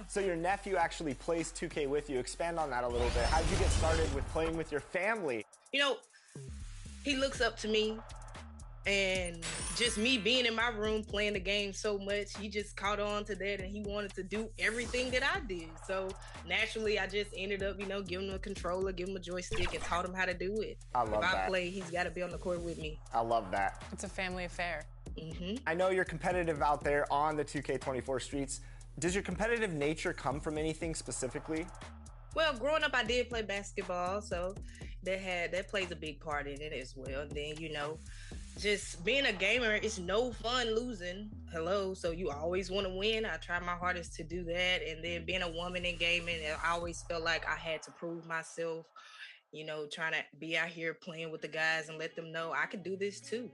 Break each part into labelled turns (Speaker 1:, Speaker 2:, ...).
Speaker 1: So your nephew actually plays 2K with you. Expand on that a little bit. How did you get started with playing with your family?
Speaker 2: You know, he looks up to me, and just me being in my room playing the game so much, he just caught on to that, and he wanted to do everything that I did. So naturally, I just ended up, giving him a controller, giving him a joystick, and taught him how to do it.
Speaker 1: I love that.
Speaker 2: If I play, he's got to be on the court with me.
Speaker 1: I love that.
Speaker 3: It's a family affair.
Speaker 1: I know you're competitive out there on the 2K24 streets. Does your competitive nature come from anything specifically?
Speaker 2: Well, growing up, I did play basketball, so that plays a big part in it as well. And then, just being a gamer, it's no fun losing. So you always want to win. I try my hardest to do that. And then being a woman in gaming, I always felt like I had to prove myself, trying to be out here playing with the guys and let them know I could do this too.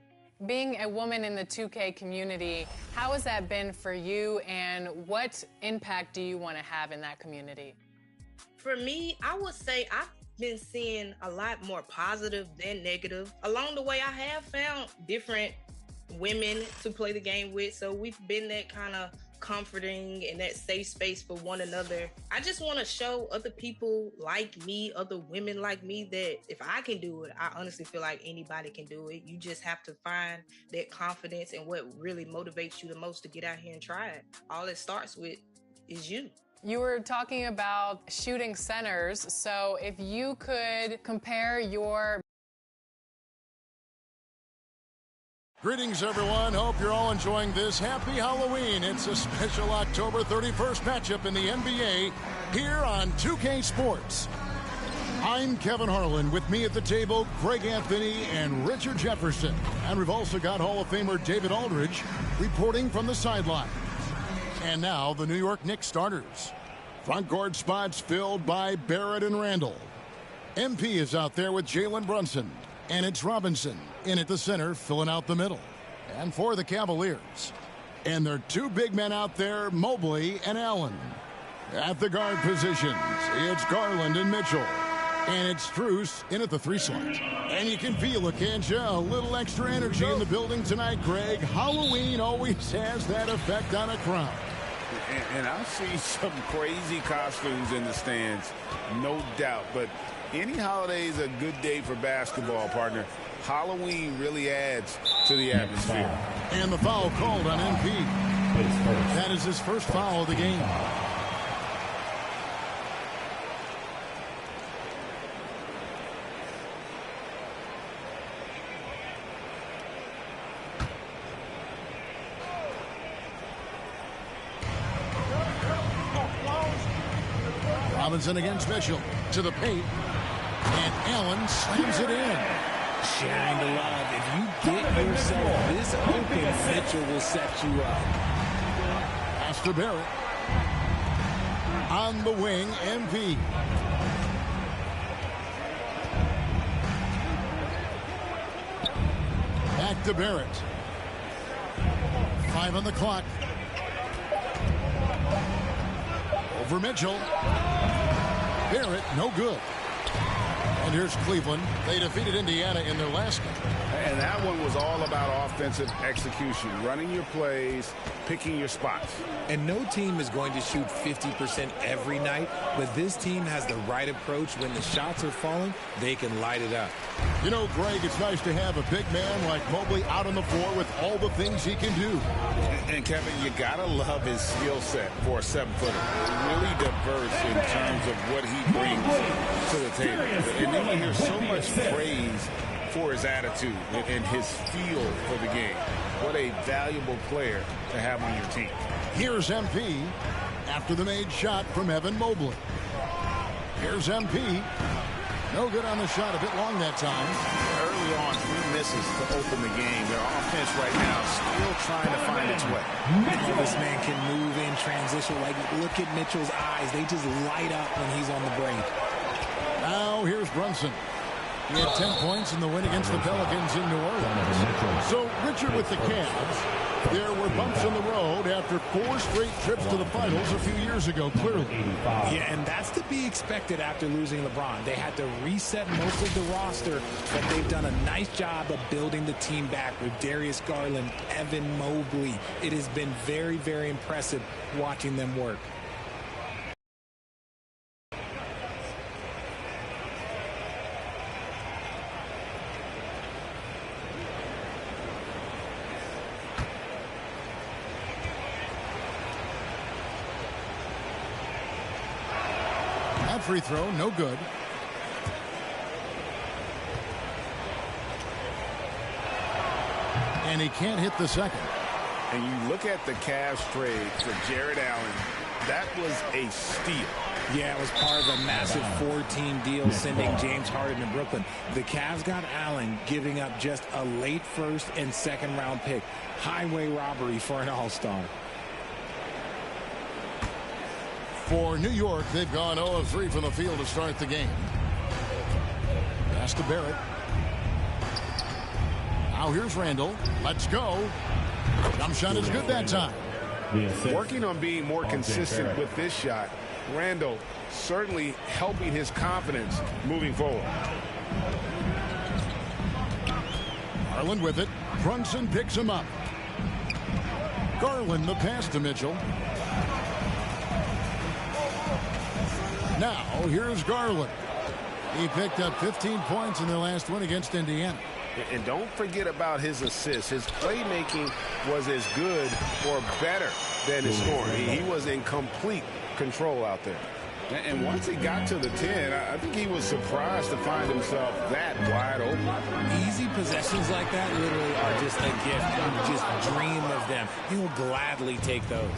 Speaker 3: Being a woman in the 2K community, how has that been for you, and what impact do you want to have in that community?
Speaker 2: For me, I would say I've been seeing a lot more positive than negative. Along the way, I have found different women to play the game with, so we've been that kind of comforting and that safe space for one another. I just want to show other people like me, other women like me, that if I can do it, I honestly feel like anybody can do it. You just have to find that confidence and what really motivates you the most to get out here and try it. All it starts with is you.
Speaker 3: You were talking about shooting centers, so if you could compare your...
Speaker 4: Greetings, everyone. Hope you're all enjoying this. Happy Halloween. It's a special October 31st matchup in the NBA here on 2K Sports. I'm Kevin Harlan. With me at the table, Greg Anthony and Richard Jefferson. And we've also got Hall of Famer David Aldridge reporting from the sideline. And now, the New York Knicks starters. Front court spots filled by Barrett and Randall. MP is out there with Jalen Brunson. And it's Robinson in at the center, filling out the middle. And for the Cavaliers. And their two big men out there, Mobley and Allen. At the guard positions, it's Garland and Mitchell. And it's Strus in at the 3 slot. And you can feel it, can't you? A little extra energy in the building tonight, Greg. Halloween always has that effect on a crowd.
Speaker 5: And I've seen some crazy costumes in the stands, no doubt. But any holiday is a good day for basketball, partner. Halloween really adds to the atmosphere.
Speaker 4: And the foul called on MP. That is his first foul of the game. Robinson against Mitchell to the paint, and Allen slams it in.
Speaker 6: Sharing the love. If you get yourself this open, Mitchell will set you up.
Speaker 4: Pass to Barrett. On the wing, MP. Back to Barrett. 5 on the clock. Over Mitchell. Barrett, no good. And here's Cleveland. They defeated Indiana in their last game.
Speaker 5: And that one was all about offensive execution, running your plays, picking your spots.
Speaker 6: And no team is going to shoot 50% every night, but this team has the right approach. When the shots are falling, they can light it up.
Speaker 4: You know, Greg, it's nice to have a big man like Mobley out on the floor with all the things he can do.
Speaker 5: And Kevin, you gotta love his skill set for a 7-footer. Really diverse in terms of what he brings to the table. And then you hear so much praise for his attitude and his feel for the game. What a valuable player to have on your team.
Speaker 4: Here's MP after the made shot from Evan Mobley. Here's MP. No good on the shot, a bit long that time.
Speaker 5: Early on, 3 misses to open the game. Their offense right now still trying to find its way.
Speaker 6: This man can move in transition. Like, look at Mitchell's eyes. They just light up when he's on the break.
Speaker 4: Now here's Brunson. He had 10 points in the win against the Pelicans in New Orleans. So, Richard, with the Cavs, there were bumps in the road after 4 straight trips to the finals a few years ago, clearly.
Speaker 6: Yeah, and that's to be expected after losing LeBron. They had to reset most of the roster, but they've done a nice job of building the team back with Darius Garland, Evan Mobley. It has been very, very impressive watching them work.
Speaker 4: That free throw, no good. And he can't hit the second.
Speaker 5: And you look at the Cavs trade for Jared Allen, that was a steal.
Speaker 6: Yeah, it was part of a massive 4-team deal sending James Harden to Brooklyn. The Cavs got Allen, giving up just a late first and second round pick. Highway robbery for an all-star.
Speaker 4: For New York, they've gone 0 of 3 from the field to start the game. Pass to Barrett. Now here's Randall. Let's go. Jump shot is good that time.
Speaker 5: Working on being more consistent with this shot. Randall certainly helping his confidence moving forward.
Speaker 4: Garland with it. Brunson picks him up. Garland the pass to Mitchell. Now here's Garland. He picked up 15 points in their last win against Indiana.
Speaker 5: And don't forget about his assists. His playmaking was as good or better than his scoring. He was in complete control out there. And once he got to the 10, I think he was surprised to find himself that wide open.
Speaker 6: Easy possessions like that literally are just a gift. You just dream of them. He will gladly take those.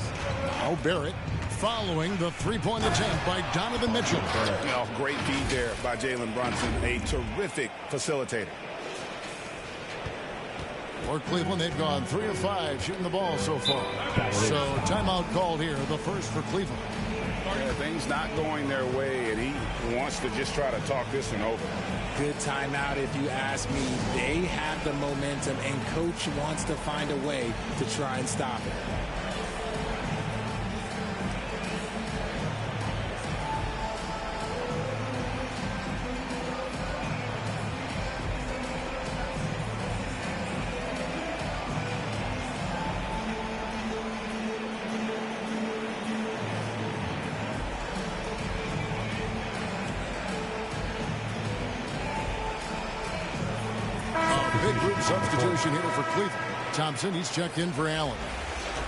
Speaker 4: Now Barrett following the three-point attempt by Donovan Mitchell.
Speaker 5: Oh, great feed there by Jalen Brunson, a terrific facilitator.
Speaker 4: For Cleveland, they've gone 3 of 5 shooting the ball so far. So timeout called here, the first for Cleveland.
Speaker 5: Yeah, things not going their way, and he wants to just try to talk this one over.
Speaker 6: Good timeout if you ask me. They have the momentum, and coach wants to find a way to try and stop it.
Speaker 4: Substitution here for Cleveland. Thompson, he's checked in for Allen.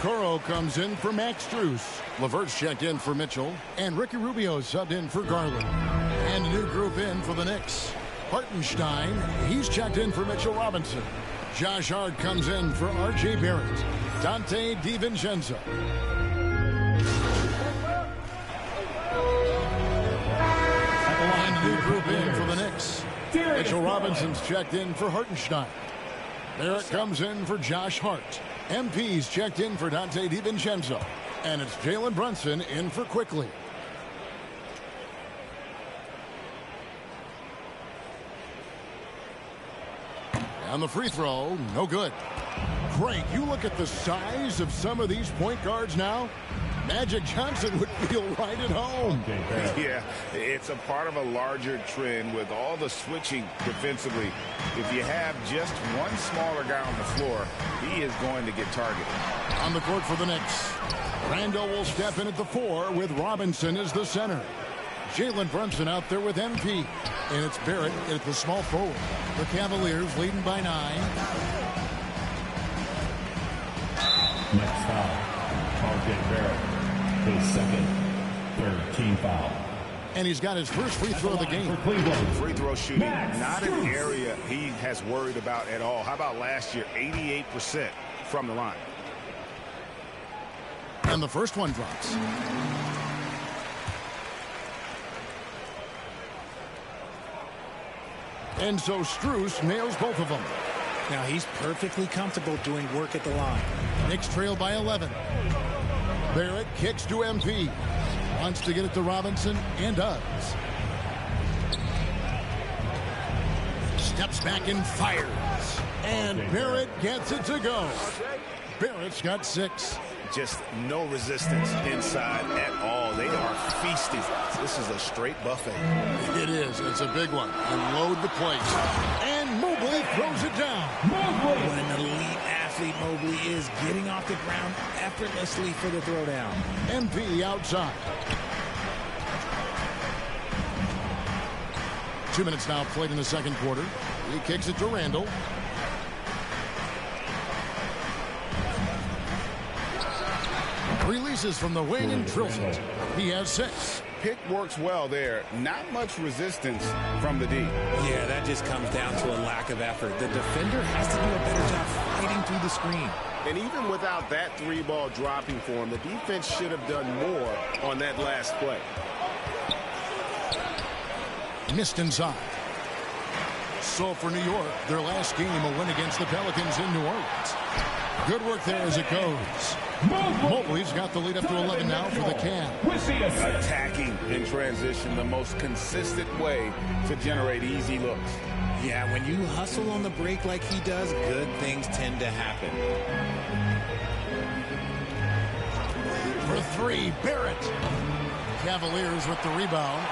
Speaker 4: Coro comes in for Max Strus. Levert's checked in for Mitchell. And Ricky Rubio subbed in for Garland. And a new group in for the Knicks. Hartenstein, he's checked in for Mitchell Robinson. Josh Hart comes in for R.J. Barrett. Dante DiVincenzo. And a new group in for the Knicks. Mitchell Robinson's checked in for Hartenstein. Barrett comes in for Josh Hart. MP's checked in for Dante DiVincenzo. And it's Jalen Brunson in for Quickly. And the free throw, no good. Craig, you look at the size of some of these point guards now. Magic Johnson would feel right at home.
Speaker 5: Yeah, it's a part of a larger trend with all the switching defensively. If you have just one smaller guy on the floor, he is going to get targeted.
Speaker 4: On the court for the Knicks, Randall will step in at the 4 with Robinson as the center. Jalen Brunson out there with MP. And it's Barrett at the small forward. The Cavaliers leading by 9.
Speaker 7: Next foul, R.J. Barrett. His second, third team foul.
Speaker 4: And he's got his first free throw of the game.
Speaker 5: Free throw shooting, not an area he has worried about at all. How about last year, 88% from the line.
Speaker 4: And the first one drops. And so Strus nails both of them.
Speaker 6: Now he's perfectly comfortable doing work at the line.
Speaker 4: Knicks trail by 11. Barrett kicks to MP. Wants to get it to Robinson and does. Steps back and fires. And Barrett gets it to go. Barrett's got 6.
Speaker 5: Just no resistance inside at all. They are feasting. This is a straight buffet.
Speaker 4: It is. It's a big one. And load the place. And Mobley throws it down.
Speaker 6: What an elite athlete Mobley is, getting off the ground effortlessly for the throwdown.
Speaker 4: MP outside. 2 minutes now played in the second quarter. He kicks it to Randall. Releases from the wing and drills it. He has 6.
Speaker 5: pick works well there. Not much resistance from the D.
Speaker 6: Yeah, that just comes down to a lack of effort. The defender has to do a better job fighting through the screen.
Speaker 5: And even without that 3-ball dropping for him, the defense should have done more on that last play.
Speaker 4: Missed inside. So for New York, their last game, a win against the Pelicans in New Orleans. Good work there as it goes. Mobley's got the lead up to 11 now for the Cavs.
Speaker 5: Attacking in transition, the most consistent way to generate easy looks.
Speaker 6: Yeah, when you hustle on the break like he does, good things tend to happen.
Speaker 4: For three, Barrett. Cavaliers with the rebound.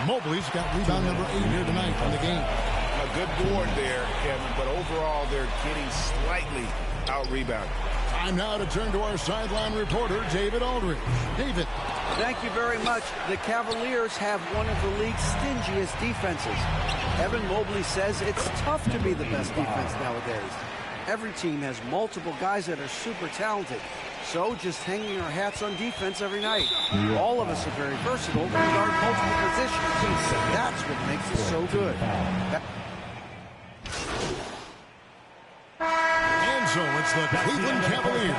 Speaker 4: Mobley's got rebound number 8 here tonight on the game.
Speaker 5: A good board there, Kevin, but overall they're getting slightly out-rebounded.
Speaker 4: Time now to turn to our sideline reporter, David Aldridge. David.
Speaker 8: Thank you very much. The Cavaliers have one of the league's stingiest defenses. Evan Mobley says it's tough to be the best defense nowadays. Every team has multiple guys that are super talented. So just hanging our hats on defense every night. All of us are very versatile. We guard multiple positions. That's what makes us so good.
Speaker 4: And so it's the Cleveland Cavaliers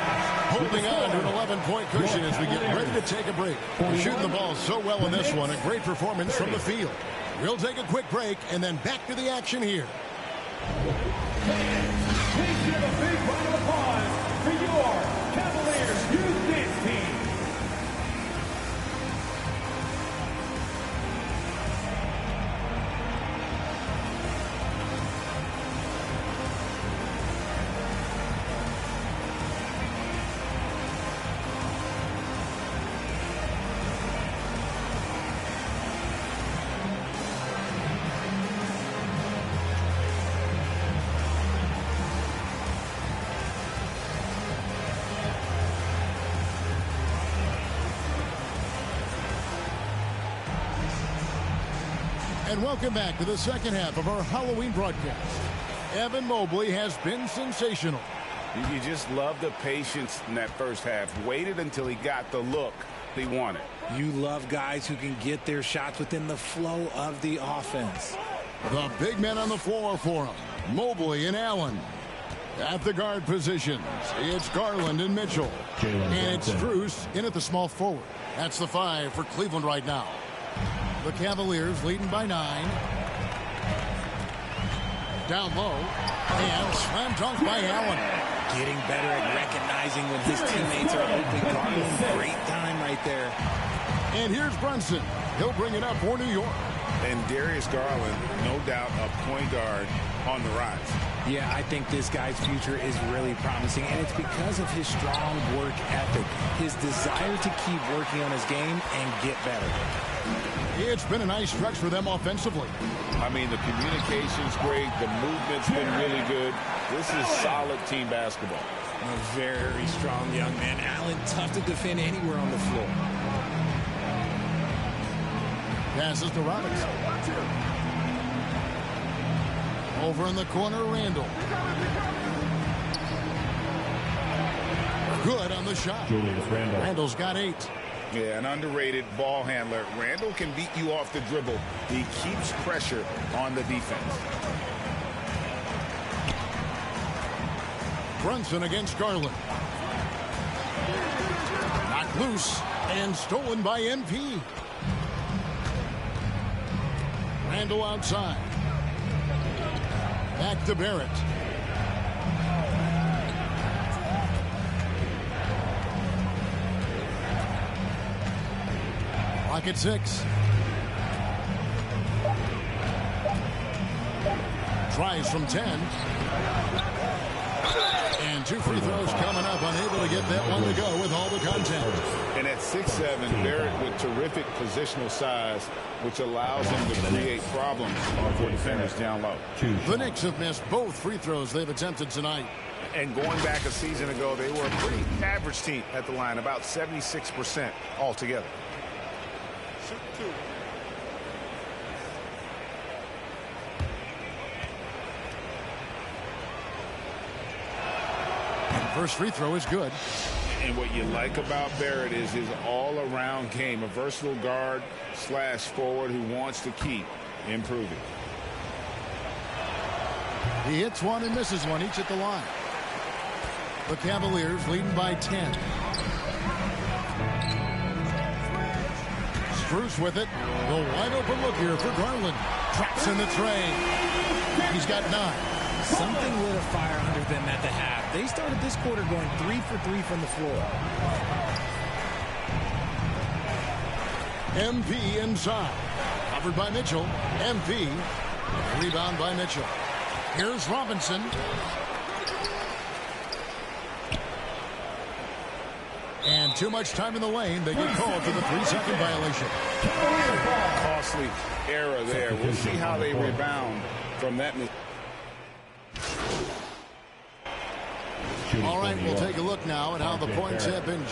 Speaker 4: holding on to an 11-point cushion as we get ready to take a break. Shooting the ball so well in this one. A great performance from the field. We'll take a quick break and then back to the action here.
Speaker 7: Please give a big round of applause for your Cavaliers Youth Dance Team.
Speaker 4: And welcome back to the second half of our Halloween broadcast. Evan Mobley has been sensational.
Speaker 5: You just love the patience in that first half. Waited until he got the look he wanted.
Speaker 6: You love guys who can get their shots within the flow of the offense.
Speaker 4: The big men on the floor for him. Mobley and Allen. At the guard positions, it's Garland and Mitchell. And it's Strus in at the small forward. That's the 5 for Cleveland right now. The Cavaliers leading by 9. Down low. And slam dunk by Allen.
Speaker 6: Getting better at recognizing when his teammates are open. Garland, great time right there.
Speaker 4: And here's Brunson. He'll bring it up for New York.
Speaker 5: And Darius Garland, no doubt a point guard on the rise.
Speaker 6: Yeah, I think this guy's future is really promising, and it's because of his strong work ethic, his desire to keep working on his game and get better.
Speaker 4: It's been a nice stretch for them offensively.
Speaker 5: I mean, the communication's great. The movement's been really good. This is solid team basketball.
Speaker 6: A very strong young man. Allen, tough to defend anywhere on the floor.
Speaker 4: Passes to Robinson. Over in the corner, Randall. Good on the shot.
Speaker 7: Julius Randle.
Speaker 4: Randall's got 8.
Speaker 5: Yeah, an underrated ball handler. Randall can beat you off the dribble. He keeps pressure on the defense.
Speaker 4: Brunson against Garland. Knocked loose and stolen by MP. Randall outside. Back to Barrett. Clock at 6. Tries from 10. And 2 free throws coming up, unable to get that one to go with all the contact.
Speaker 5: And at 6'7", Barrett with terrific positional size, which allows him to create problems for defenders down low.
Speaker 4: The Knicks have missed both free throws they've attempted tonight.
Speaker 5: And going back a season ago, they were a pretty average team at the line, about 76% altogether.
Speaker 4: First free throw is good.
Speaker 5: And what you like about Barrett is his all-around game, a versatile guard / forward who wants to keep improving.
Speaker 4: He hits one and misses one, each at the line. The Cavaliers leading by 10. Strus with it. The wide open look here for Garland. Traps in the tray. He's got 9.
Speaker 6: Something lit a fire under them at the half. They started this quarter going 3 for 3 from the floor.
Speaker 4: MP inside. Covered by Mitchell. MP. Rebound by Mitchell. Here's Robinson. And too much time in the lane. They get called for the 3-second violation.
Speaker 5: Costly error there. We'll see how they rebound from that.
Speaker 4: All right, we'll take a look now at how the points have been.